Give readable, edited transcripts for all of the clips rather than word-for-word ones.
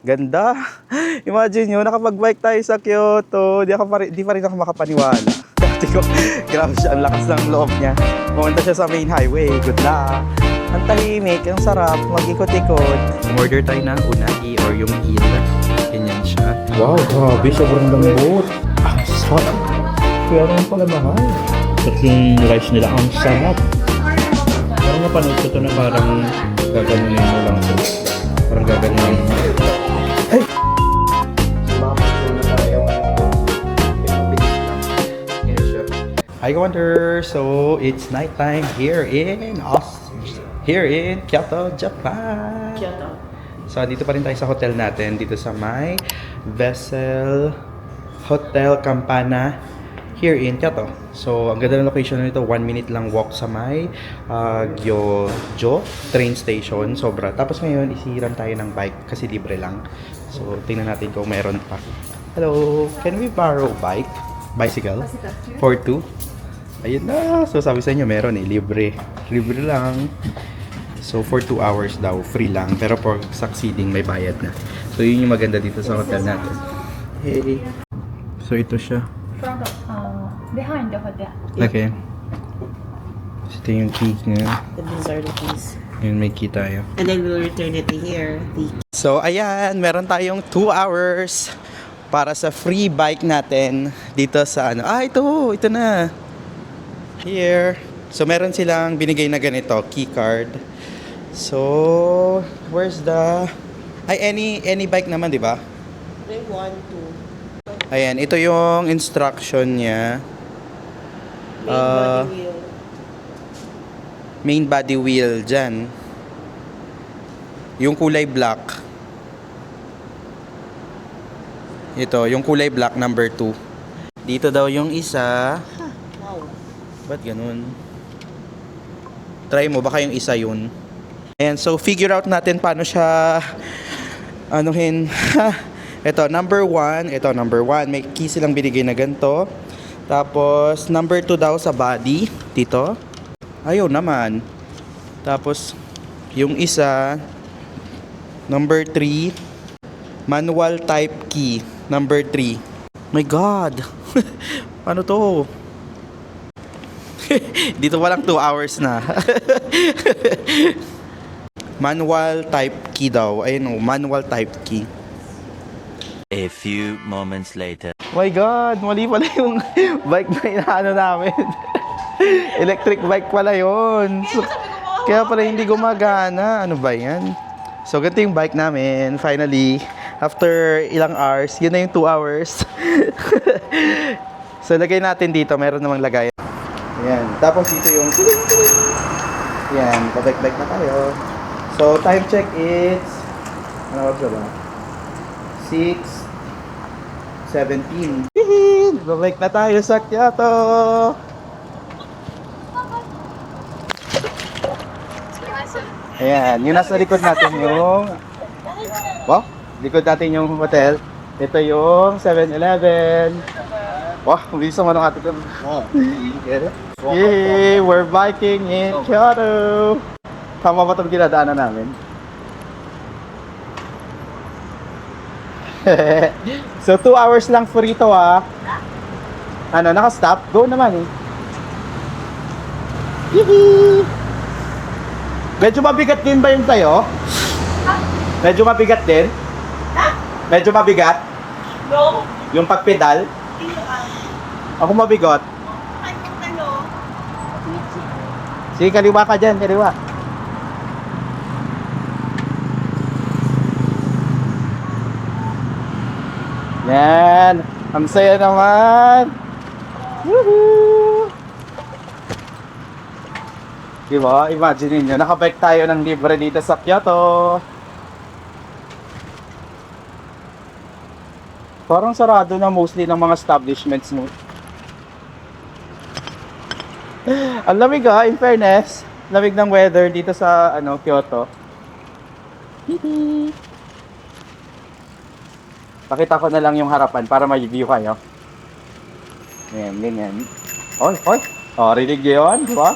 Ganda. Imagine nyo, nakapag-bike tayo sa Kyoto. Di pa rin ako makapaniwala. Dati ko, grabe siya, ang lakas ng loob niya. Pumunta siya sa main highway. Good luck. Ang tahimik, ang sarap, mag-ikot-ikot. Order tayo ng unagi or yung eel. Ganyan siya. Wow, grabe, sobrang lambot. Ang sarap. Kaya naman pala mahal. At yung rice nila, ang sarap. Parang napanood ko ito na parang gaganunin mo lang ito. Parang gaganunin mo. Ay! Hi, Wonder. So, it's nighttime here in Kyoto, Japan. Kyoto. So, dito pa rin tayo sa hotel natin. Dito sa may Vessel Hotel Campana here in Kyoto. So, ang ganda ng location nito. 1 minute lang walk sa may Gyojo train station. Sobra. Tapos ngayon, isiram tayo ng bike kasi libre lang. So, tingnan natin kung meron pa. Hello, can we borrow bicycle? For two? Ayun na. So, sabi sa inyo, meron libre. Libre lang. So, for 2 hours daw, free lang. Pero for succeeding, may bayad na. So, yun yung maganda dito sa hotel natin. Hey. So, ito siya. Front of, behind the hotel. Okay. Ito yung key niya. And these are the keys. Yun, may key tayo. And then we'll return it to here. So, ayan. Meron tayong 2 hours para sa free bike natin dito sa ano. Ito na. Here. So, meron silang binigay na ganito, key card. So, where's the... any bike naman, di ba? 3, 1, 2. Ayan, ito yung instruction niya. Main body wheel. Main body wheel dyan. Yung kulay black. Ito, yung kulay black, number 2. Dito daw yung isa. Wow. Ba't ganun? Try mo, baka yung isa yun. Ayan, so figure out natin paano siya anuhin. Ito, number 1. Ito, number 1. May key silang binigay na ganito. Tapos, number 2 daw sa body. Dito. Ayaw naman. Tapos, yung isa, number 3. Manual type key. Number 3. My God! Paano to? Dito walang 2 hours na. Manual type key daw. Ayun o, manual type key. A few moments later. My God! Mali pala yung bike na inaano namin. Electric bike pala yun. So, kaya pala hindi gumagana. Ano ba yan? So, ganito yung bike namin. Finally, after ilang hours, yun na yung 2 hours. So, lagay natin dito. Meron namang lagay. Ayan. Tapos dito yung... Ayan. Pabike-bike na tayo. So, time check is... Ano ba ba? 6:17. Babike na tayo sa Kyoto! Ayan. Yung nasa likod natin yung... Wow! Likod natin yung hotel. Ito yung 7-Eleven. Wow, bilis naman ang ating Yay! We're biking in Kyoto! Tama ba itong ginadaanan namin? So, 2 hours lang for ito Ano, naka-stop? Go naman Yee! Medyo mabigat din ba yung tayo? Medyo mabigat din? Medyo mabigat? No. Yung pagpedal? Ako mabigot. Sige, kaliwa ka dyan, kaliwa. Yan. Ang saya naman. Woohoo! Diba? Imagine nyo, nakabike tayo ng libre dito sa Kyoto. Parang sarado na mostly ng mga establishments mo. Ang lamig in fairness. Lamig ng weather dito sa Kyoto. Pakita ko na lang yung harapan para may view kayo. Ayan, ganyan. Oy! Oh, rinig nyo yun? Diba?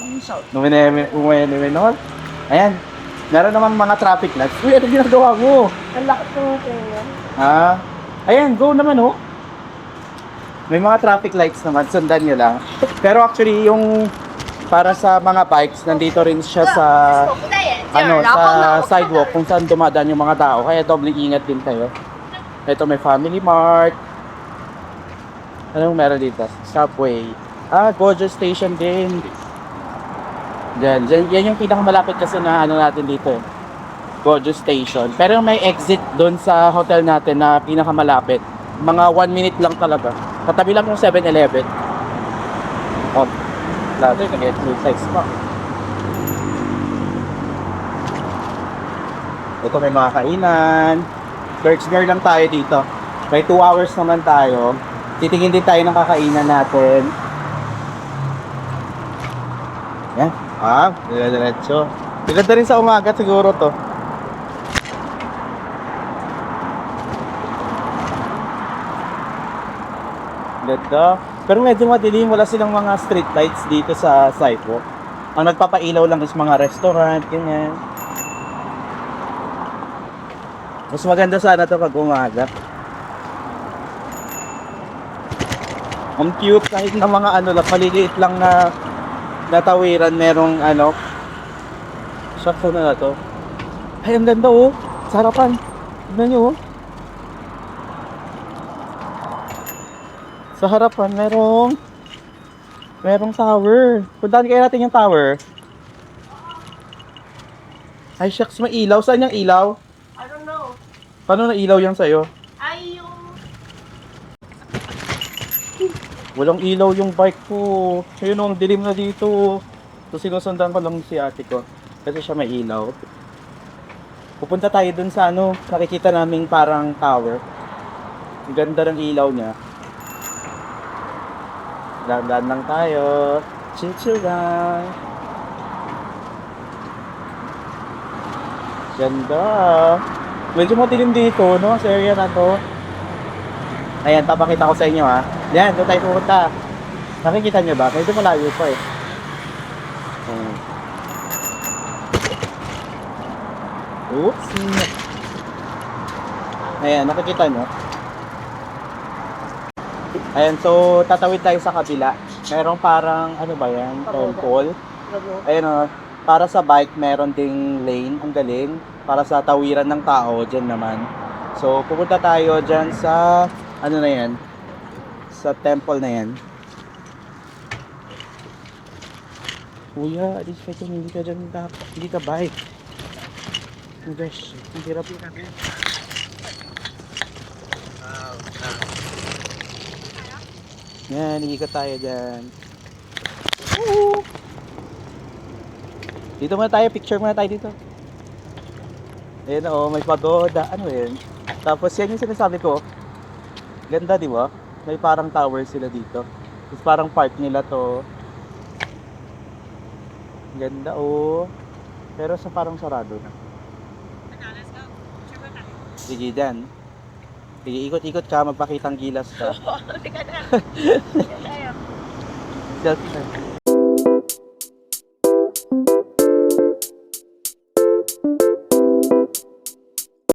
Numineminol. Ayan. Meron naman mga traffic lights. Uy, ano ginagawa mo? Ang lakas ng tenga. Ah, ayan, go naman oh. May mga traffic lights naman, sundan nyo lang. Pero actually, yung para sa mga bikes, nandito rin siya sa sa sidewalk kung saan dumadaan yung mga tao. Kaya doble ingat din kayo. Ito may Family Mart. Anong meron dito? Subway. Ah, Gojo Station din. Yan yung pinakamalapit kasi na ano natin dito eh. Gojo Station. Pero may exit doon sa hotel natin na pinakamalapit. Mga 1 minute lang talaga. Katabi lang yung 7-Eleven. Oh, lalo yung get-free size pa. Ito may mga kainan. Berksgar lang tayo dito. May 2 hours naman tayo. Titingin din tayo ng kakainan natin. Yan. Ah, diretso. Maganda rin sa umaga siguro to. Ganda. Pero medyo madilim. Wala silang mga street lights dito sa sidewalk. Ang nagpapailaw lang is mga restaurant, ganyan. Mas maganda sana to pag umaga. Ang cute kahit na mga ano lang, maliliit lang na natawiran, merong ano. Sakto na to. Ay, ang ganda oh. Sa harapan. Tignan nyo oh. Sa harapan, merong tower. Puntahan kaya natin yung tower. Ay, shucks, may ilaw. Saan yung ilaw? I don't know. Paano na ilaw yan sa'yo? Ay, yung... Walang ilaw yung bike ko. Ayun oh, ang dilim na dito. So sinusundan ko lang si ate ko. Kasi siya may ilaw. Pupunta tayo dun sa ano, nakikita naming parang tower. Ang ganda ng ilaw niya. Dahan-dahan lang tayo. Chill lang. Ganda. Medyo matilim dito, no? Sa area na to. Ayan, papakita ko sa inyo ha. Yan, doon tayo pupunta. Nakikita nyo ba? Medyo malayo pa eh. Oops. Ayan, nakikita nyo. Ayan, so tatawid tayo sa kabila. Merong parang, ano ba yan? Temple. Ayan o, para sa bike, meron ding lane. Ang galing. Para sa tawiran ng tao, dyan naman. So, pupunta tayo dyan sa, ano na yan? Sa temple na yan. Kuya, alis ka dyan, hindi ka dyan, hindi ka bike. Oh gosh, ang hirap yung kami. Yan, iikot tayo dyan. Woo! Dito muna tayo, picture muna tayo dito. Ayan o, may pagoda. Ano yan? Tapos yan yung sinasabi ko. Ganda, di ba? May parang tower sila dito. Tapos parang park nila to. Ganda oh. Pero sa parang sarado na. Sige dan. Sige, ikot-ikot ka, magpakitang gilas ka. Selfie tayo.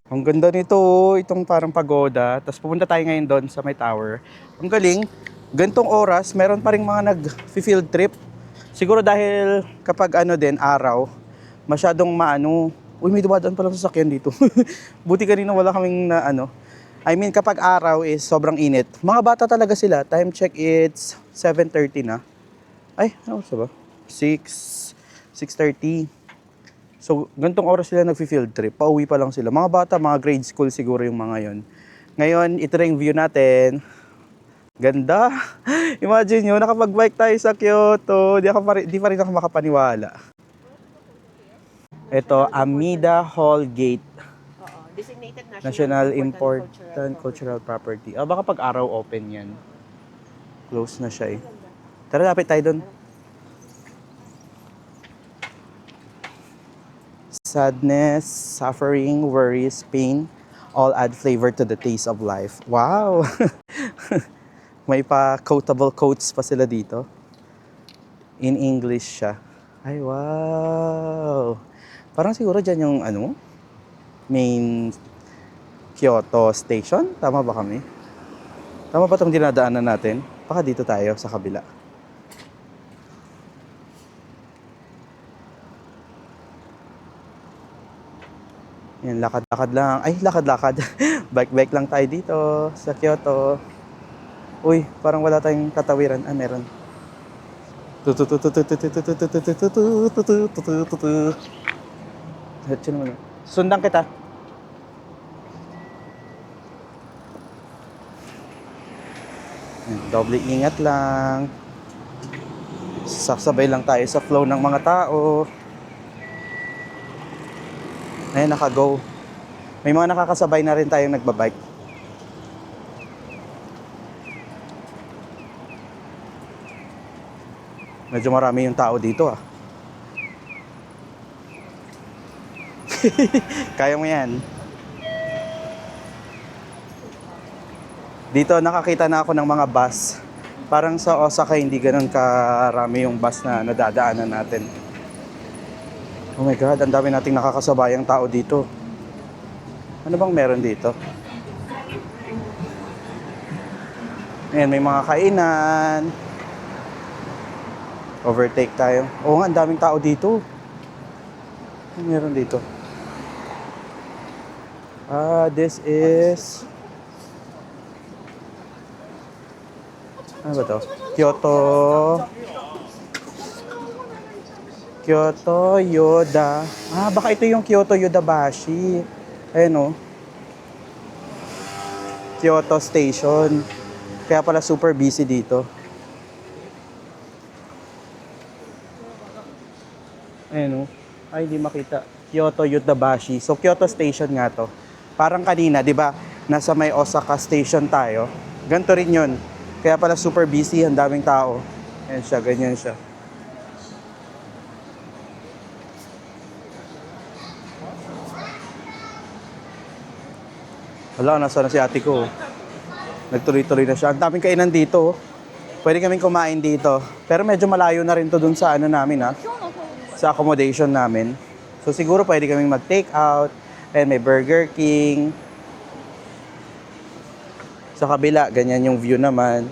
Ang ganda nito, itong parang pagoda. Tapos pupunta tayo ngayon doon sa may tower. Ang galing, gantong oras, meron pa rin mga nag-field trip. Siguro dahil kapag ano din, araw, masyadong maano. Uy, may dumadaan palang sasakyan dito. Buti kanina wala kaming na ano. I mean, kapag araw is sobrang init. Mga bata talaga sila. Time check, it's 7:30 na. Ay, ano sa ba? 6:30. So, gantong oras sila nag-field trip. Pauwi pa lang sila. Mga bata, mga grade school siguro yung mga yon. Ngayon, ito na yung view natin. Ganda. Imagine nyo, nakapag-bike tayo sa Kyoto. Di pa rin ako makapaniwala. Ito, Amida Hall Gate. Designated National Important Cultural Property. Ah, baka pag araw open yan. Close na siya eh. Tara, lapit tayo dun. Sadness, suffering, worries, pain, all add flavor to the taste of life. Wow! May pa quotable quotes pa sila dito. In English siya. Ay, wow! Parang siguro dyan yung main Kyoto Station. Tama ba kami? Tama ba itong dinadaanan natin? Baka dito tayo sa kabila. Yan, lakad-lakad lang. Ay, lakad-lakad. Bike-bike lang tayo dito sa Kyoto. Uy, parang wala tayong katawiran. Ah, meron. Sundan kita. Doble ingat lang. Sasabay lang tayo sa flow ng mga tao. Ayan, naka-go. May mga nakakasabay na rin tayong nagbabike. Medyo marami yung tao dito ah. Kaya mo yan. Dito nakakita na ako ng mga bus. Parang sa Osaka hindi ganun karami yung bus na nadadaanan natin. Oh my God, ang dami nating nakakasabayang tao dito. Ano bang meron dito? Ayan, may mga kainan. Overtake tayo. Oo nga, ang daming tao dito. Ano meron dito? This is... Ano ba to? Kyoto Yoda. Baka ito yung Kyoto Yodobashi. Ayan o. Kyoto Station. Kaya pala super busy dito. Ayan o. Ay, hindi makita. Kyoto Yodobashi. So, Kyoto Station nga to. Parang kanina, di ba? Nasa may Osaka Station tayo. Ganito rin yun. Kaya pala super busy. Ang daming tao. Ayan siya. Ganyan siya. Wala, nasa na si ate ko. Nagtuloy-tuloy na siya. Ang daming kainan dito. Pwede kaming kumain dito. Pero medyo malayo na rin to dun sa namin sa accommodation namin. So siguro pwede kaming mag-take out. And may Burger King. Sa kabila, ganyan yung view naman.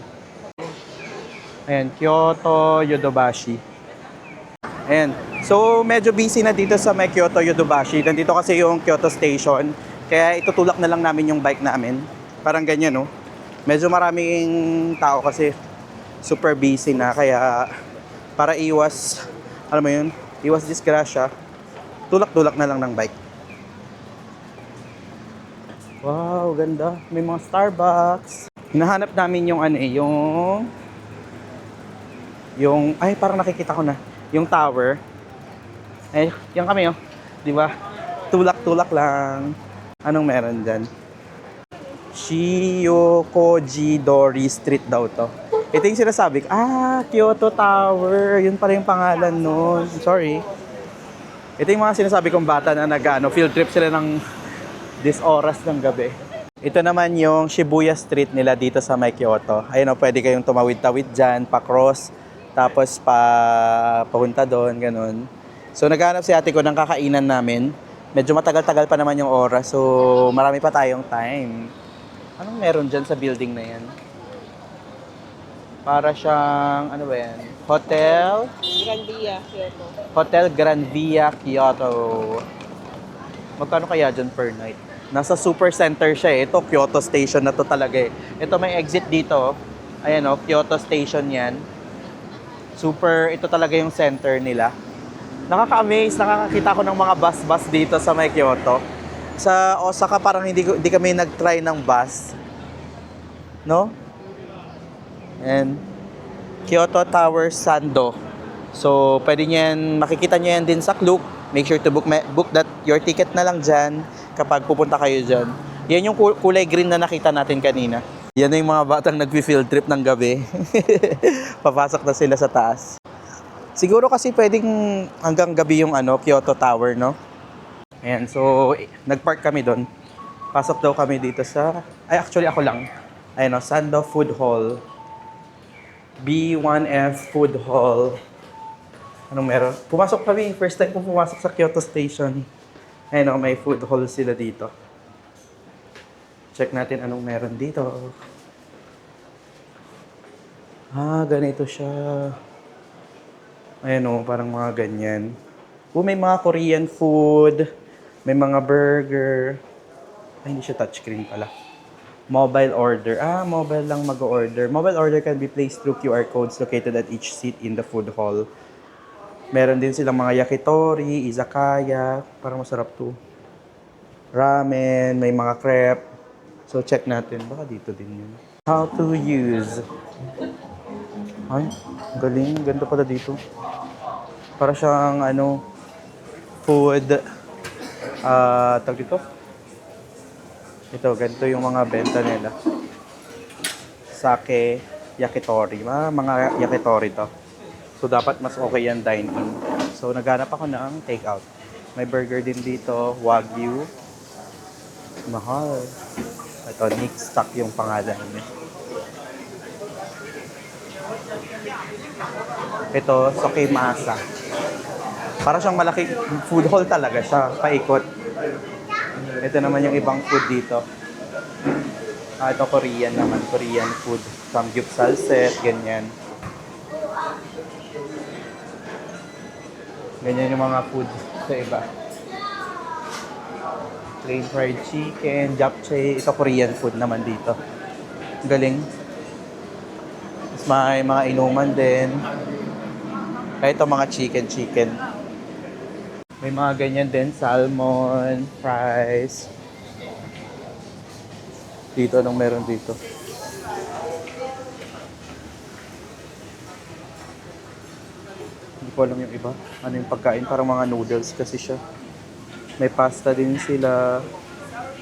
Ayan, Kyoto Yodobashi. Ayan. So medyo busy na dito sa may Kyoto Yodobashi. Nandito kasi yung Kyoto Station. Kaya itutulak na lang namin yung bike namin. Parang ganyan, no? Medyo maraming tao kasi super busy na. Kaya para iwas, alam mo yun, iwas disgrasya, tulak-tulak na lang ng bike. Wow, ganda. May mga Starbucks. Hinahanap namin yung ay, parang nakikita ko na. Yung tower. Eh, yan kami, oh. Di ba? Tulak-tulak lang. Anong meron dyan? Shiyokoji Dori Street daw to. Ito yung sinasabi. Kyoto Tower. Yun pala yung pangalan nun. Sorry. Ito yung mga sinasabi kong bata na field trip sila ng this oras ng gabi. Ito naman yung Shibuya Street nila dito sa may Kyoto. Ayun o, pwede kayong tumawid-tawid dyan, pa-cross, tapos papunta doon, ganun. So naghanap si ate ko ng kakainan namin. Medyo matagal-tagal pa naman yung oras, so marami pa tayong time. Anong meron dyan sa building na yan? Para siyang, ano ba yan? Hotel? Grand Via, Kyoto. Hotel Grand Via, Kyoto. Magkano kaya dyan per night? Nasa super center siya eh. Ito, Kyoto Station na to talaga eh. Ito may exit dito. Ayan o, Kyoto Station yan. Super, ito talaga yung center nila. Nakaka-amaze, nakakakita ko ng mga bus dito sa may Kyoto. Sa Osaka parang hindi kami nag-try ng bus. No? And Kyoto Tower Sando. So, pwede niyan, makikita niyo yan din sa Klook. Make sure to book your ticket na lang dyan kapag pupunta kayo dyan. Yan yung kulay green na nakita natin kanina. Yan na yung mga batang nag-field trip ng gabi. Papasok na sila sa taas. Siguro kasi pwedeng hanggang gabi yung Kyoto Tower, no? Ayan, so nag-park kami doon. Pasok daw kami dito sa... Ay, actually ako lang. Ayan o, Sando Food Hall. B1F Food Hall. Anong meron? Pumasok kami. First time kong pumasok sa Kyoto Station. Ayun o, may food hall sila dito. Check natin anong meron dito. Ganito siya. Ayan o, parang mga ganyan. May mga Korean food. May mga burger. Ay, hindi siya touchscreen pala. Mobile order. Mobile lang mag-order. Mobile order can be placed through QR codes located at each seat in the food hall. Meron din silang mga yakitori, izakaya. Parang masarap to. Ramen, may mga crepe. So, check natin. Baka dito din yun. How to use. Ay, galing. Ganda pala dito. Para siyang, food. Tawag dito? Ito, ganito yung mga benta nila. Sake, yakitori. Mga yakitori to. So, dapat mas okay yan dine-in. So, naghanap ako ng take-out. May burger din dito, Wagyu. Mahal. Ito, Nick Stock yung pangalan niya. Ito, Sokimasa. Para siyang malaki food hall talaga siya, paikot. Ito naman yung ibang food dito. Ito Korean naman, Korean food. Samgyeopsal set, ganyan. Ganyan yung mga food sa iba. Plain fried chicken, japchae. Ito Korean food naman dito. Galing. Tapos may mga inuman din. Ito mga chicken. May mga ganyan din. Salmon, fries. Dito, anong meron dito? Hindi ko alam yung iba. Ano yung pagkain? Parang mga noodles kasi siya. May pasta din sila.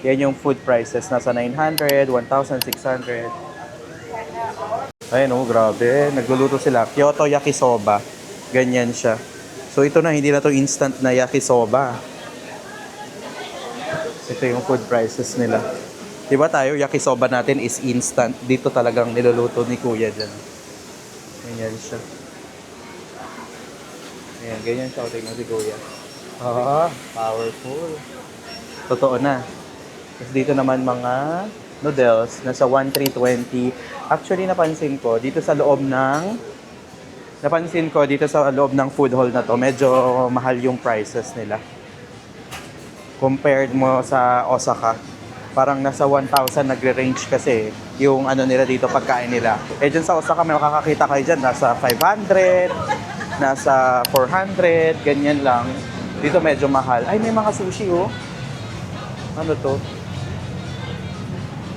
Yan yung food prices. Nasa 900, 1,600. Ayun, grabe. Nagluluto sila. Kyoto Yakisoba. Ganyan siya. So, ito na. Hindi na to instant na yakisoba. Ito yung food prices nila. Diba tayo, yakisoba natin is instant. Dito talagang niluluto ni Kuya dyan. Ganyan siya. Ayan, ganyan siya. Tingnan si Kuya. Powerful. Totoo na. Tapos dito naman mga noodles. Nasa 1,320. Actually, napansin ko dito sa loob ng food hall na to, medyo mahal yung prices nila. Compared mo sa Osaka, parang nasa 1,000 nagre-range kasi yung nila dito pagkain nila. Dyan sa Osaka may makakakita kayo dyan, nasa 500, nasa 400, ganyan lang. Dito medyo mahal. Ay, may mga sushi oh. Ano to?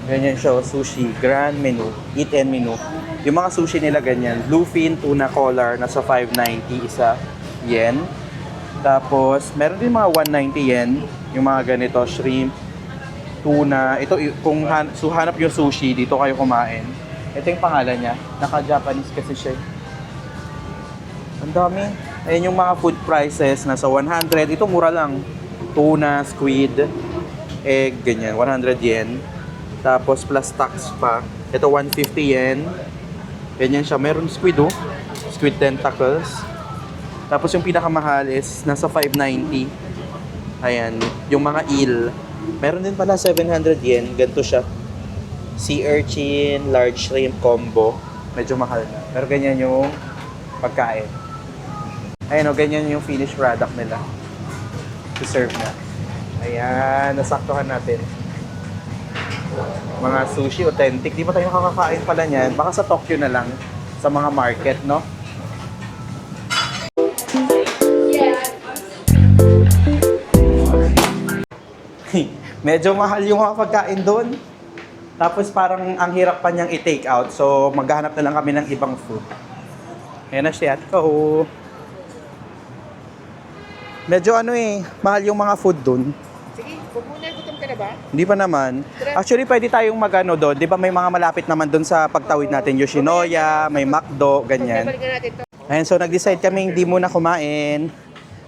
Ganyan siya, sushi, grand menu, eat and menu. Yung mga sushi nila ganyan, bluefin, tuna collar, nasa 590 isa yen. Tapos, meron din mga 190 yen, yung mga ganito, shrimp, tuna. Ito, kung hanap yung sushi, dito kayo kumain. Ito yung pangalan niya, naka-Japanese kasi siya. Ang dami. Ayan yung mga food prices, nasa 100. Ito mura lang. Tuna, squid, egg, ganyan, 100 yen. Tapos plus tax pa. Ito 150 yen. Ganyan siya. Meron squid oh. Squid tentacles. Tapos yung pinakamahal is nasa 590. Ayan. Yung mga eel. Meron din pala 700 yen. Ganito siya. Sea urchin, large shrimp combo. Medyo mahal na. Pero ganyan yung pagkain. Ayan o. Ganyan yung finished product nila. To serve na. Ayan. Nasaktuhan natin. Mga sushi authentic. Di ba tayo nakakakain pala niyan? Baka sa Tokyo na lang. Sa mga market, no? Medyo mahal yung mga pagkain doon. Tapos parang ang hirap pa niyang i-take out. So maghahanap na lang kami ng ibang food. Ayan na siya. Medyo mahal yung mga food doon. Sige, huwag muna. Gutom ka na ba? Hindi pa naman. Actually, pwede tayong doon. Di ba may mga malapit naman doon sa pagtawid natin. Yoshinoya, may McDo, ganyan. Balikan natin to. Ayan, so nag-decide kaming hindi muna kumain.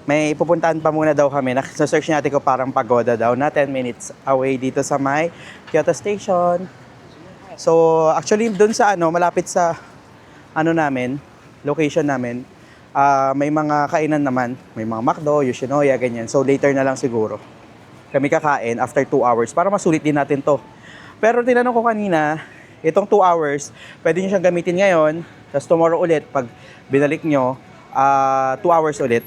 May pupuntahan pa muna daw kami. Nasa-search natin ko parang pagoda daw na 10 minutes away dito sa may Kyoto Station. So, actually, doon sa malapit sa namin, location namin, may mga kainan naman. May mga McDo, Yoshinoya, ganyan. So later na lang siguro kami kakain after 2 hours para masulit din natin to. Pero tinanong ko kanina, itong 2 hours, pwede nyo siyang gamitin ngayon, tapos tomorrow ulit, pag binalik nyo, 2 hours ulit,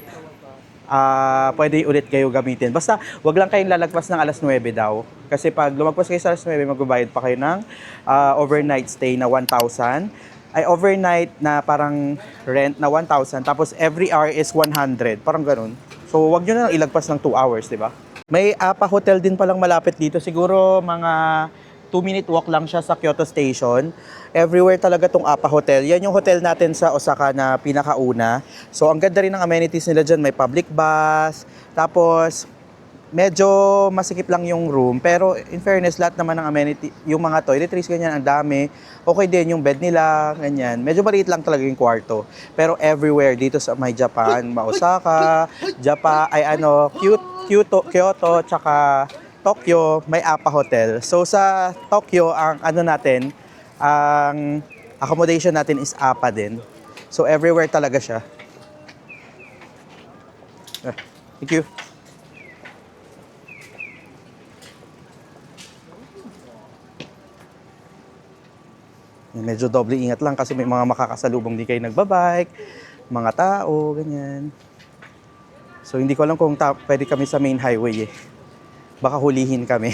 pwede ulit kayo gamitin. Basta, wag lang kayong lalagpas ng alas 9 daw. Kasi pag lumagpas kayo sa alas 9, magbabayad pa kayo ng overnight stay na 1,000. Ay, overnight na parang rent na 1,000. Tapos, every hour is 100. Parang ganun. So, wag nyo na lang ilagpas ng 2 hours, di ba? May APA Hotel din palang malapit dito. Siguro mga 2-minute walk lang siya sa Kyoto Station. Everywhere talaga tong APA Hotel. Yan yung hotel natin sa Osaka na pinakauna. So, ang ganda rin ng amenities nila dyan. May public bath. Tapos, medyo masikip lang yung room. Pero, in fairness, lahat naman ng amenity, yung mga toiletries, ganyan, ang dami. Okay din yung bed nila, ganyan. Medyo maliit lang talaga yung kwarto. Pero everywhere dito sa may Japan, Osaka, Kyoto, tsaka Tokyo, may APA Hotel. So sa Tokyo, ang ang accommodation natin is APA din. So everywhere talaga siya. Thank you. Medyo doble ingat lang kasi may mga makakasalubong di kayo nagbabike, mga tao, ganyan. So hindi ko alam kung pwede kami sa main highway eh. Baka hulihin kami.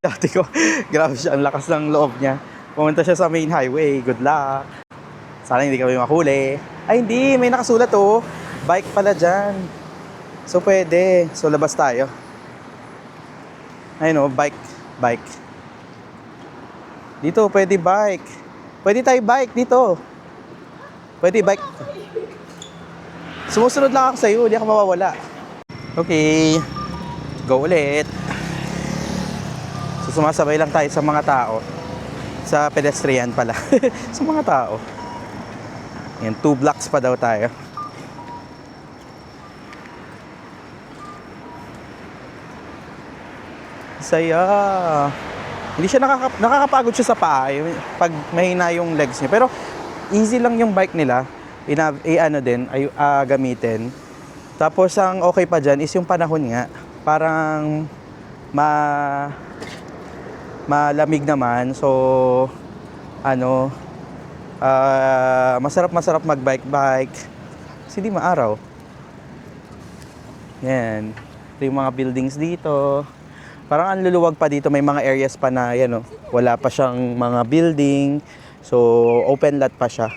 Sabi ko, grabe siya, ang lakas ng loob niya. Pumunta siya sa main highway, good luck. Sana hindi kami mahuli. Ay hindi, may nakasulat oh. Bike pala dyan. So pwede, so labas tayo. Ayun oh, bike. Dito, pwede bike. Pwede tayo bike dito. Pwede bike. Sumusunod lang ako sa'yo, hindi ako mawawala. Okay. Go ulit. So, sumasabay lang tayo sa mga tao. Sa pedestrian pala. Sa mga tao. Yan, 2 blocks pa daw tayo. Saya. Hindi siya nakakapagod siya sa paa pag mahina yung legs niya. Pero easy lang yung bike nila. Gamitin. Tapos ang okay pa dyan is yung panahon nga. Parang malamig naman. So masarap magbike. Kasi di maaraw. Yan. Ito yung mga buildings dito. Parang ang luluwag pa dito, may mga areas pa na yan oh, wala pa siyang mga building. So open lot pa siya.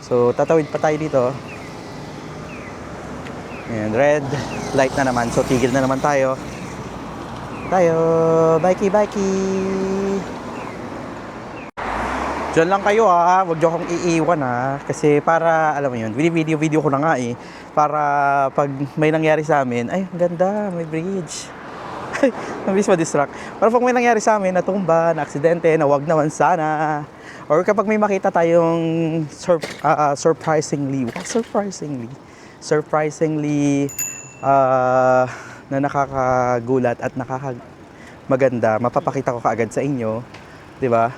So tatawid pa tayo dito. Ayan, red light na naman. So tigil na naman tayo. Bikey. Diyan lang kayo ha, huwag niyo akong iiwan ha. Kasi para, alam mo yun, video ko na nga eh. Para pag may nangyari sa amin, ay ang ganda, may bridge. Nabis ma-distract. Pero pag may nangyari sa amin, natumba, na-aksidente, na wag naman sana. Or kapag may makita tayong surprisingly na nakakagulat at maganda, mapapakita ko kaagad sa inyo, 'di ba?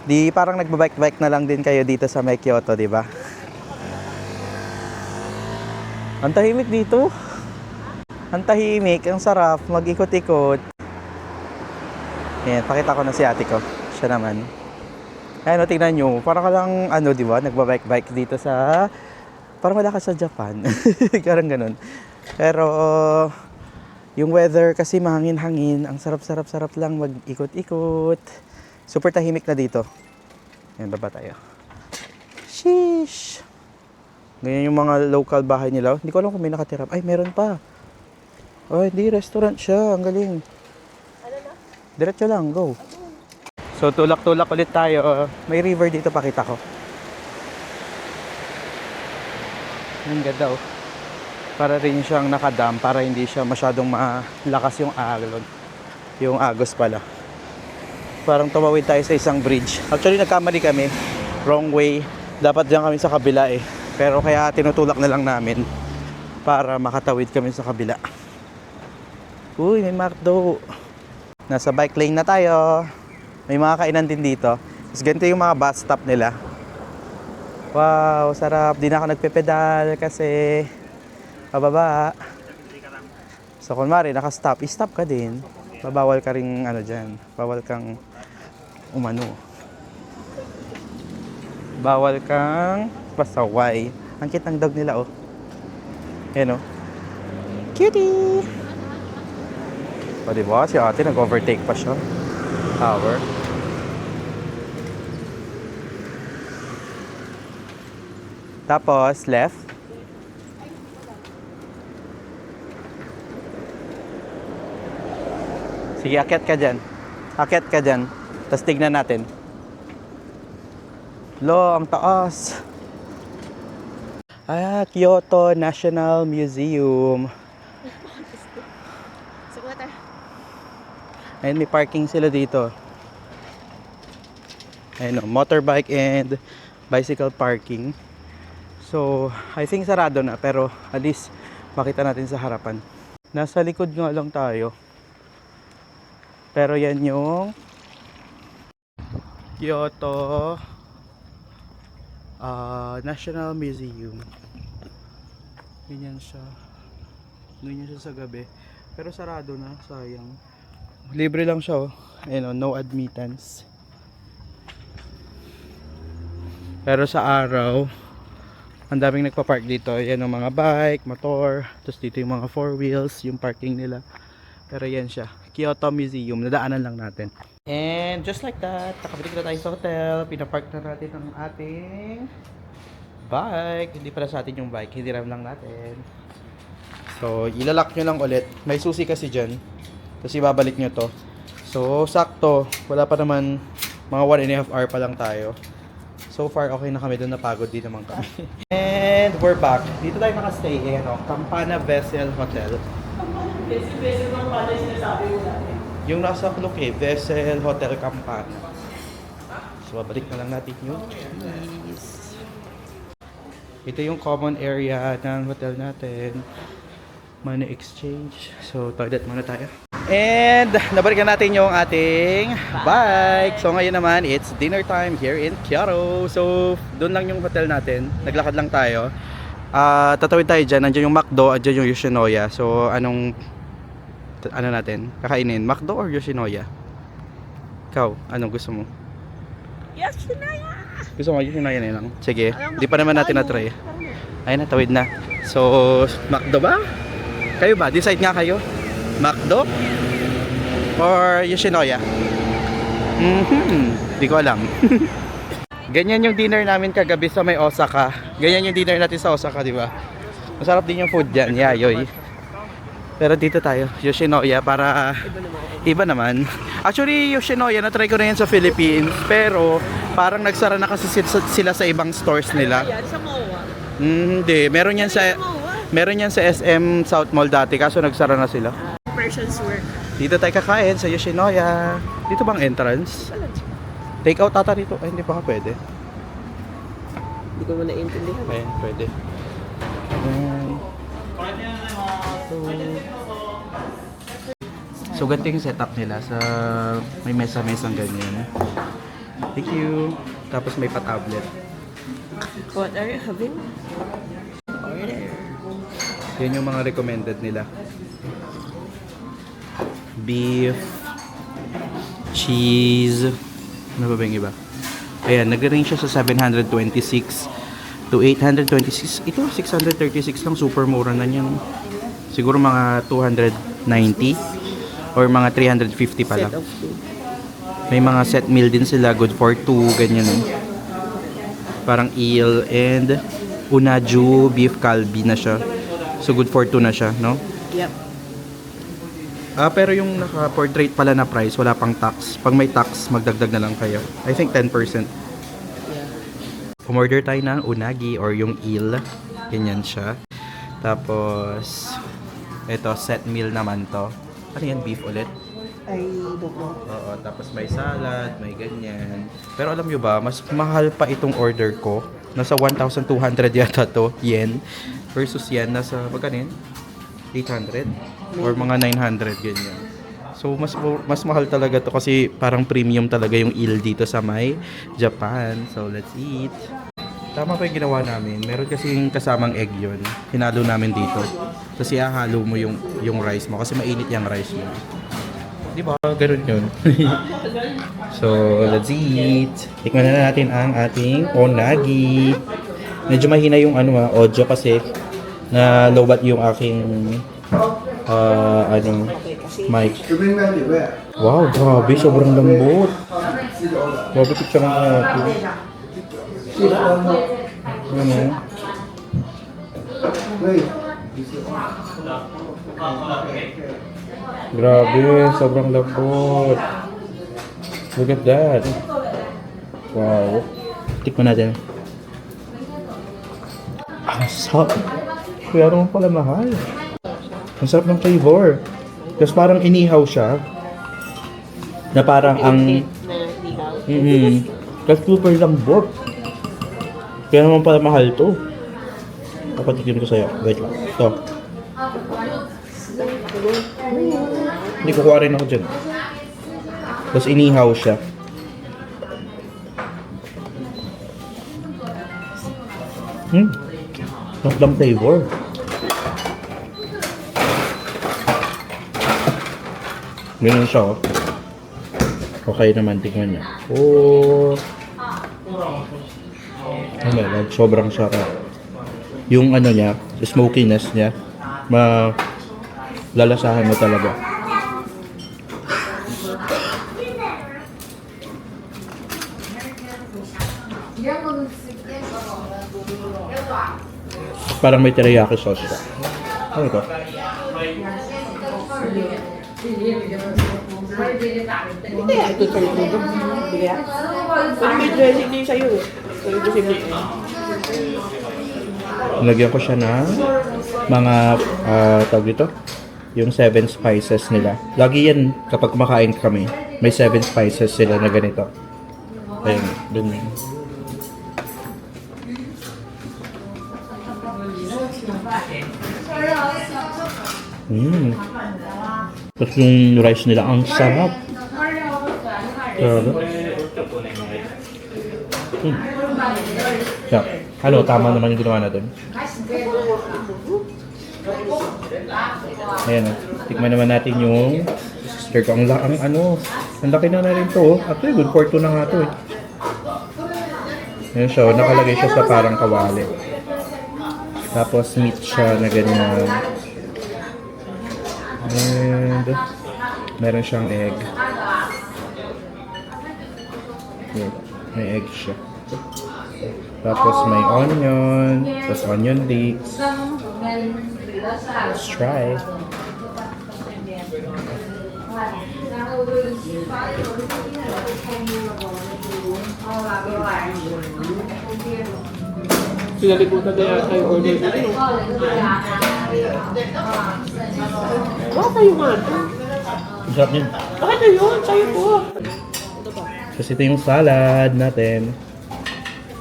Di parang nagbabike na lang din kayo dito sa may Kyoto, 'di ba? Ang tahimik dito. Ang tahimik, ang sarap, mag-ikot-ikot. Ayan, pakita ko na si ate ko. Siya naman. Ayan, tingnan nyo. Parang ka lang, di ba, nagbabike dito sa... Parang wala ka sa Japan. Parang ganun. Pero, yung weather kasi mahangin-hangin. Ang sarap lang mag-ikot-ikot. Super tahimik na dito. Ayan, baba tayo. Sheesh! Ganyan yung mga local bahay nila. Hindi ko alam kung may nakatira. Ay, meron pa. Oh, hindi, restaurant siya. Ang galing. Ano na? Diretso lang, go. So, tulak-tulak ulit tayo. May river dito, pakita ko. Ang ganda oh. Para rin siyang nakadam, para hindi siya masyadong malakas yung alon. Yung agos pala. Parang tumawid tayo sa isang bridge. Actually, nagkamali kami. Wrong way. Dapat diyan kami sa kabila eh. Pero kaya tinutulak na lang namin para makatawid kami sa kabila. Uy, may McDo. Nasa bike lane na tayo. May mga kainan din dito. Tapos ganito yung mga bus stop nila. Wow, sarap. Di na ako nagpe-pedal kasi pababa. So, kunwari, naka-stop. I-stop ka din. Babawal ka rin, ano dyan. Bawal kang umano. Bawal kang pasaway. Ang cute ng dog nila, oh. Ayan, oh. Cutie! O, diba? Si ate nag-overtake pa siya. Power. Tapos, left. Sige, akyat ka dyan. Akyat ka dyan. Tapos tignan natin. Lo, ang taas. Ah, Kyoto National Museum. Ayun, may parking sila dito. Ayun, motorbike and bicycle parking. So, I think sarado na, pero at least makita natin sa harapan. Nasa likod nga lang tayo. Pero yan yung Kyoto National Museum. Ganyan siya. Ganyan siya sa gabi. Pero sarado na, sayang. Libre lang siya, oh. Ayun, oh, no admittance. Pero sa araw, ang daming nagpa-park dito. Yan ang mga bike, motor. Tapos dito yung mga four wheels, yung parking nila. Pero yan siya, Kyoto Museum. Nadaanan lang natin. And just like that, nakabalik na tayo sa hotel. Pinapark na natin ang ating bike. Hindi pala sa atin yung bike, hindi lang natin. So, ilalak nyo lang ulit. May susi kasi dyan. Tapos ibabalik nyo to. So, sakto. Wala pa naman, mga 1.5 hour pa lang tayo. So far, okay na kami doon. Napagod din naman kami. And we're back. Dito tayo nakastay. Eh, ano, Campana Vessel Hotel. Vessel Campana yung sinasabi mo natin. Yung nasa clock eh, Vessel Hotel Campana. So, babalik na lang natin yung keys. Ito yung common area ng hotel natin. Money exchange. So, toilet muna tayo. And nabalikan natin yung ating bike. So ngayon naman, it's dinner time here in Kyoto. So doon lang yung hotel natin. Naglakad lang tayo. Tatawid tayo dyan. Nandiyan yung McDo, andyan yung Yoshinoya. So ano natin? Kakainin? McDo or Yoshinoya? Ikaw, anong gusto mo? Yoshinoya! Gusto mo Yoshinoya na lang? Sige, di pa naman natin na-try. Ayun, natawid na. So, McDo ba? Kayo ba? Decide nga kayo. McDo? Or Yoshinoya? Di ko alam. Ganyan yung dinner namin kagabi sa may Osaka. Ganyan yung dinner natin sa Osaka, di ba? Masarap din yung food dyan, yayoy. Pero dito tayo, Yoshinoya, para iba naman. Actually, Yoshinoya, na-try ko na yan sa Philippines. Pero parang nagsara na kasi sila sa ibang stores nila. Hindi, meron yan sa SM South Mall dati, kaso nagsara na sila. Persian's work. Dito tayo kakain sa Yoshinoya. Dito bang entrance? Take out ata dito. Ay, hindi pa ka pwede. Hindi ko mo naiintindihan. Ayan, pwede. So, ganito yung setup nila. May mesa-mesang ganyan. Thank you. Tapos may pa-tablet. What are you having? Order. Yan yung mga recommended nila. Beef, cheese, ano ba yung iba? Ayan, nag-range siya sa 726 to 826. Ito, 636 lang. Super mura na yan. Siguro mga 290 or mga 350 pa lang. Set of two. May mga set meal din sila. Good for 2, ganyan. Parang eel and unaju beef kalbi na siya. So, good for 2 na siya, no? Yep. Pero yung naka-portrait pala na price, wala pang tax. Pag may tax, magdagdag na lang kayo. I think 10%. Yeah. Umorder tayo ng unagi or yung eel. Ganyan siya. Tapos, ito, set meal naman to. Ano yan? Beef ulit? I don't know. Oo, tapos may salad, may ganyan. Pero alam nyo ba, mas mahal pa itong order ko. Nasa 1,200 yata to, yen. Versus yan, nasa, magkano yun? 800? Or mga 900, ganyan. So, mas mahal talaga to kasi parang premium talaga yung eel dito sa may Japan. So, let's eat. Tama pa yung ginawa namin. Meron kasing kasamang egg yun. Hinalo namin dito. Tapos ihahalo mo yung rice mo kasi mainit yung rice mo. Di ba? Ganun yun. So, let's eat. Tikman na natin ang ating onagi. Medyo mahina yung audio kasi na lowbat yung aking mic. Wow, grabe. Sobrang lambot. Grabe picture ng ating. Ano? Grabe, sobrang lambot. Look at that. Wow. Tikman natin. Ang sarap. Kaya naman pala mahal. Ang sarap ng flavor. Tapos parang inihaw siya. Na parang ang... Tapos super lambot. Kaya naman pala mahal to. Papatikin ko sa'yo. Wait lang. Ito. Hindi, kukuha rin ako dyan. Tapos inihaw siya. Sarap ng flavor. Ganun siya, oh. Okay naman, tingnan niya. Oh. Sobrang sarap. Yung niya, smokiness niya, lalasahan mo talaga. Parang may teriyaki sauce siya. Ano ito? Hindi, ito sa ito. Pero may dressing din sa'yo eh. Pero ito si Nick. Lagyan ko siya ng mga tawag dito, yung 7 spices nila. Lagi yan kapag kumakain kami, may 7 spices sila na ganito. Ayun, dun yun. Tapos yung rice nila, ang sarap. Sarap. Yeah. Ano, tama naman yung ginawa natin. Ayan, tikman naman natin yung sister ko. Ang laki na rin to. Actually, good for 2 na nga to eh. Ayan siya, nakalagay siya sa parang kawali. Tapos meat siya na ganyan. And meron siyang egg. Ayan, may egg siya. Tapos may onion, tapos onion leeks. Let's try. Sinalibutan na yata yung order dito. Bakit tayo nga ito? Ang sarap niyan. Bakit na yun? Sa'yo po. Tapos ito yung salad natin.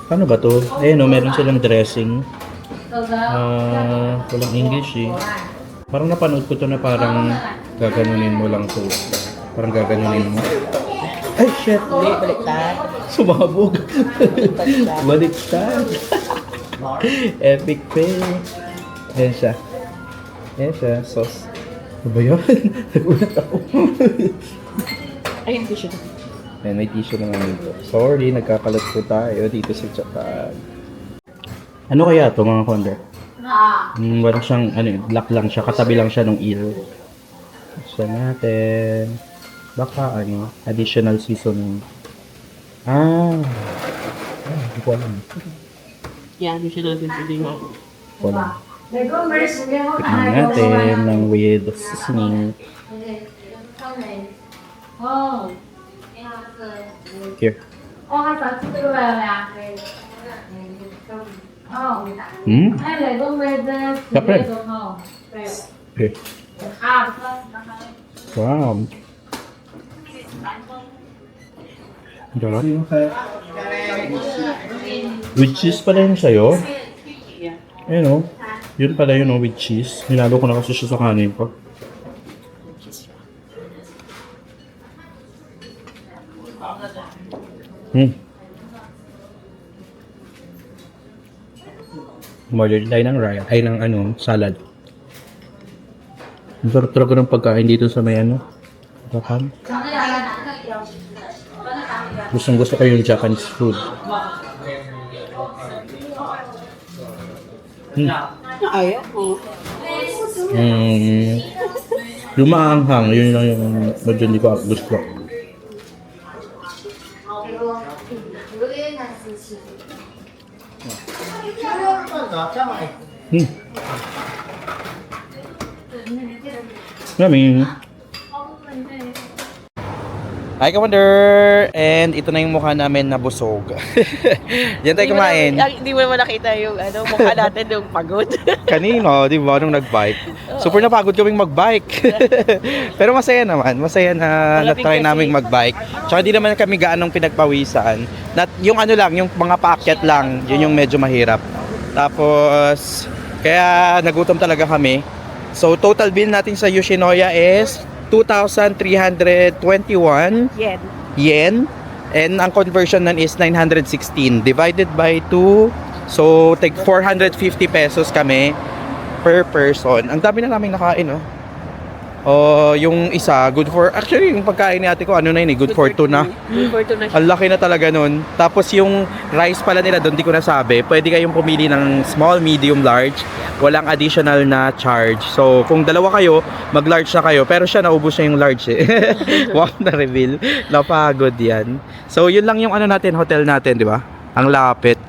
Paano ba to? Ayun o, meron silang dressing. Walang English eh. Parang napanood ko to na parang gaganunin mo lang to. Parang gaganunin mo. Ay, shit! Hindi, baliktad. Sumabog! Baliktad! Epic fail! Ayan siya. Ayan siya, sauce. Ano ba yun? Nagulat ako. Ay, hindi siya. Ayan, may tissue naman dito. Sorry, nagkakalat po tayo dito sa Japan. Ano kaya to mga konder? Walang siyang, black lang siya. Katabi lang siya ng eel. So natin. Baka additional seasoning. Hindi ko alam. Yan, hindi siya natin pwede nga. Wala. Tikman natin ng with seasoning. Here. Kapre. Okay. Wow. Sarap. With cheese pala yun sa'yo? Ayun o. Yun pala yun o, with cheese. Nilalo ko na kasi siya sa kanin ko. Order tayo ng rice, ay ng ano, salad. Ang sarap talaga ng pagkain dito sa may ano, Japan. Gustong gusto ko yung Japanese food. Ayaw ko. Yung maanghang, yun lang yung medyo hindi ko gusto. Yummy. Hi, Commander! And ito na yung mukha namin na busog. Diyan tayo kumain. Hindi mo naman nakita yung mukha natin yung pagod. Kanino, di ba, nung nag-bike? Super napagod kaming mag-bike. Pero masaya naman. Masaya na Malamig na-try kasi. naming mag-bike. Tsaka di naman kami gaanong pinagpawisan. Yung ano lang, yung mga paakyat lang, yun yung medyo mahirap. Tapos, kaya nagutom talaga kami. So, total bill natin sa Yoshinoya is 2,321 yen. And ang conversion nun is 916 divided by 2. So, take 450 pesos kami per person. Ang dami na namin nakain, oh. Yung isa, good for, actually, yung pagkain ni ate ko, ano na yun, good for 2 na. Good for 2 na siya. Ang laki na talaga nun. Tapos yung rice pala nila doon, di ko nasabi. Pwede kayong pumili ng small, medium, large. Walang additional na charge. So, kung dalawa kayo, mag-large na kayo. Pero siya, naubos niya yung large eh. Wow, na-reveal. Napagod yan. So, yun lang yung ano natin, hotel natin, di ba? Ang lapit.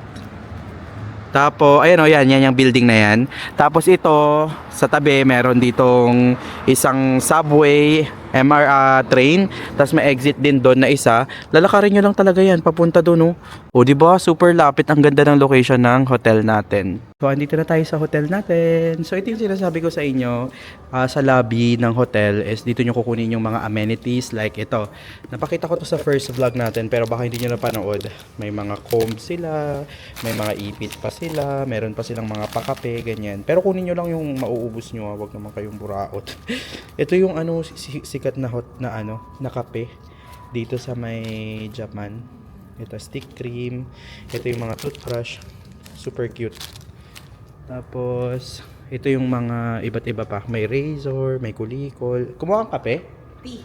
Tapos, ayan o, yan yung building na yan. Tapos ito, sa tabi, meron ditong isang subway, train. Tapos may exit din doon na isa. Lalakarin nyo lang talaga yan, papunta doon, oh. O, diba? Super lapit. Ang ganda ng location ng hotel natin. So, andito na tayo sa hotel natin. So, ito yung sinasabi ko sa inyo. Sa lobby ng hotel is dito nyo kukunin yung mga amenities like ito. Napakita ko to sa first vlog natin pero baka hindi nyo napanood. May mga comb sila, may mga ipit pa sila, meron pa silang mga pakape, ganyan. Pero kunin nyo lang yung mauubos nyo, wag naman kayong buraot. Ito yung ano, sikat na na kape dito sa may Japan. Ito stick cream, ito yung mga toothbrush, super cute. Tapos ito yung mga iba't iba pa. May razor, may kulikol. Kumuha kang kape? Tea.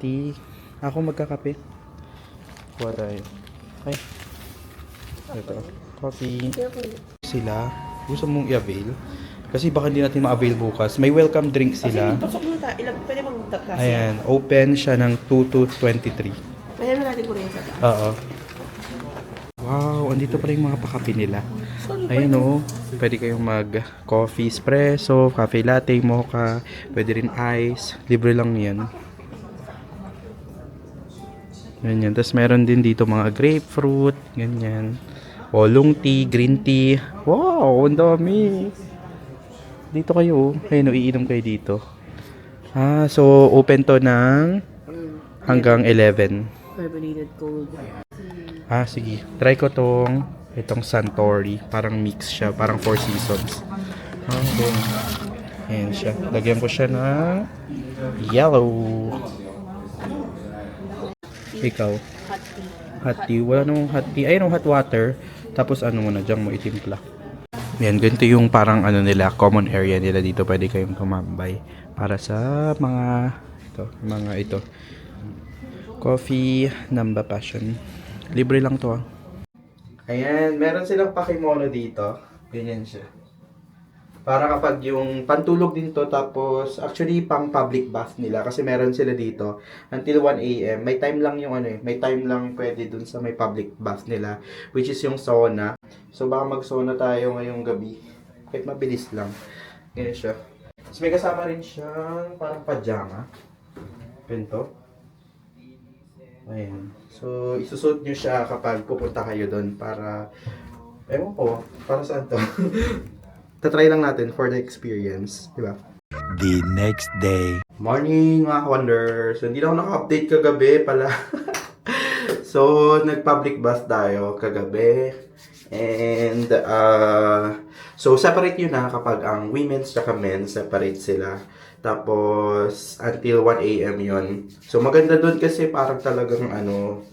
Tea. Ako magkakape. Kuha tayo. Ay. Ito. Coffee. Sila. Gusto mong i-avail? Kasi baka hindi natin ma-avail bukas. May welcome drink sila. Pasok muna tayo. Pwede mong tatlas. Ayan. Open siya ng 2 to 23. Pwede mo natin kuryente sa Oo. Wow, andito pala yung mga pakape nila. Ayun o, pwede kayong mag-coffee espresso, cafe latte, mocha, pwede rin ice, libre lang yan. Ganyan, tapos meron din dito mga grapefruit, ganyan. Oolong tea, green tea. Wow, ang dami. Dito kayo, ayun o, iinom kayo dito. So open to ng hanggang 11. carbonated cold. Sige. Try ko itong Suntory. Parang mix siya. Parang Four Seasons. Okay. Ayan siya. Lagyan ko siya ng yellow. Ikaw. Hot tea. Hot tea. Wala namang hot tea. Ayun, hot water. Tapos ano muna, dyan mo itimpla. Yan, ganito yung parang ano nila, common area nila dito. Pwede kayong tumambay. Para sa mga ito. Coffee, Namba Passion. Libre lang to. Ayan, meron silang pakimono dito. Ganyan siya. Para kapag yung pantulog din to, tapos actually pang public bath nila kasi meron sila dito until 1 AM. May time lang yung may time lang pwede dun sa may public bath nila, which is yung sauna. So baka mag-sauna tayo ngayong gabi. Kahit mabilis lang. Ganyan siya. Tapos may kasama rin siyang parang pajama. Ganito. Ayan. So, isusuot nyo siya kapag pupunta kayo doon para, ewan ko, para saan to? Tatry lang natin for the experience, di ba? The next day. Morning mga wonder. So, hindi na ako naka-update kagabi pala. So, nag-public bath tayo kagabi. And, so, separate yun na kapag ang women's at men's, separate sila. Tapos, until 1 a.m. yun. So, maganda doon kasi parang talagang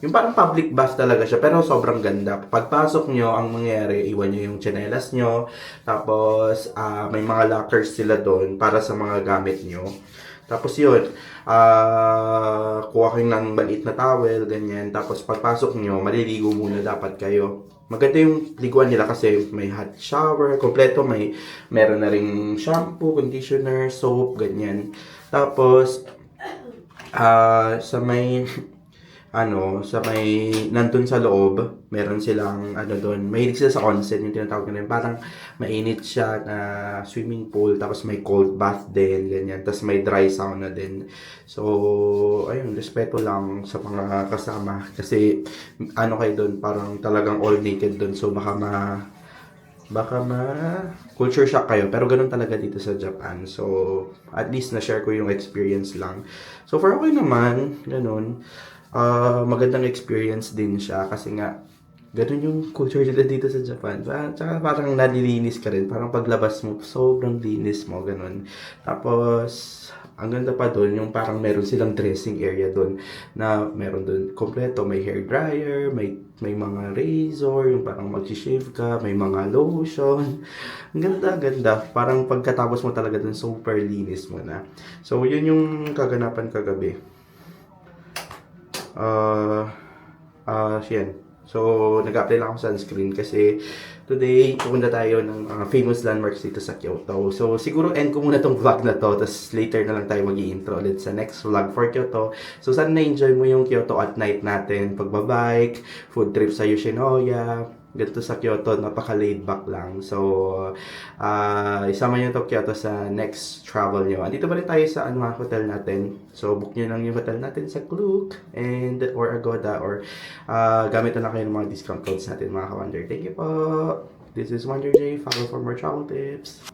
yung parang public bus talaga siya, pero sobrang ganda. Pagpasok nyo, ang mangyayari, iwan nyo yung tsinelas nyo. Tapos, may mga lockers sila doon para sa mga gamit nyo. Tapos yun, kuha kayo ng maliit na towel, ganyan. Tapos pagpasok nyo, maliligo muna dapat kayo. Maganda yung liguan nila kasi may hot shower, kompleto, meron na ring shampoo, conditioner, soap, ganyan. Tapos, sa may nandun sa loob, meron silang, doon, mahilig sila sa onsen, yung tinatawag nila, parang mainit siya na swimming pool, tapos may cold bath din, ganyan, tapos may dry sauna din. So, ayun, respeto lang sa mga kasama, kasi, kayo doon, parang talagang all naked doon, so baka culture shock kayo, pero ganun talaga dito sa Japan. So, at least na-share ko yung experience lang. So, for okay naman, ganun. Magandang experience din siya kasi nga ganun yung culture nila dito sa Japan. Tsaka parang nalilinis ka rin. Parang paglabas mo, sobrang linis mo, ganun. Tapos, ang ganda pa doon, yung parang meron silang dressing area doon na meron doon kompleto. May hair dryer, may mga razor, yung parang mag-shave ka, may mga lotion. Ang ganda. Parang pagkatapos mo talaga doon, super linis mo na. So, yun yung kaganapan kagabi. Yan. So, nag-apply lang ako sa sunscreen kasi today, pupunta tayo ng famous landmarks dito sa Kyoto. So, siguro end ko muna tong vlog na to, tapos later na lang tayo mag-i-intro ulit sa next vlog for Kyoto. So, sana na-enjoy mo yung Kyoto at night natin, pagbabike, food trip sa Yoshinoya, ganito sa Kyoto, napaka-laid back lang. So, isama nyo to Kyoto sa next travel nyo. Andito pa rin tayo sa hotel natin. So, book nyo lang yung hotel natin sa Klook or Agoda or gamit na lang kayo ng mga discount codes natin mga ka-Wonder. Thank you po! This is Wonder J. Follow for more travel tips.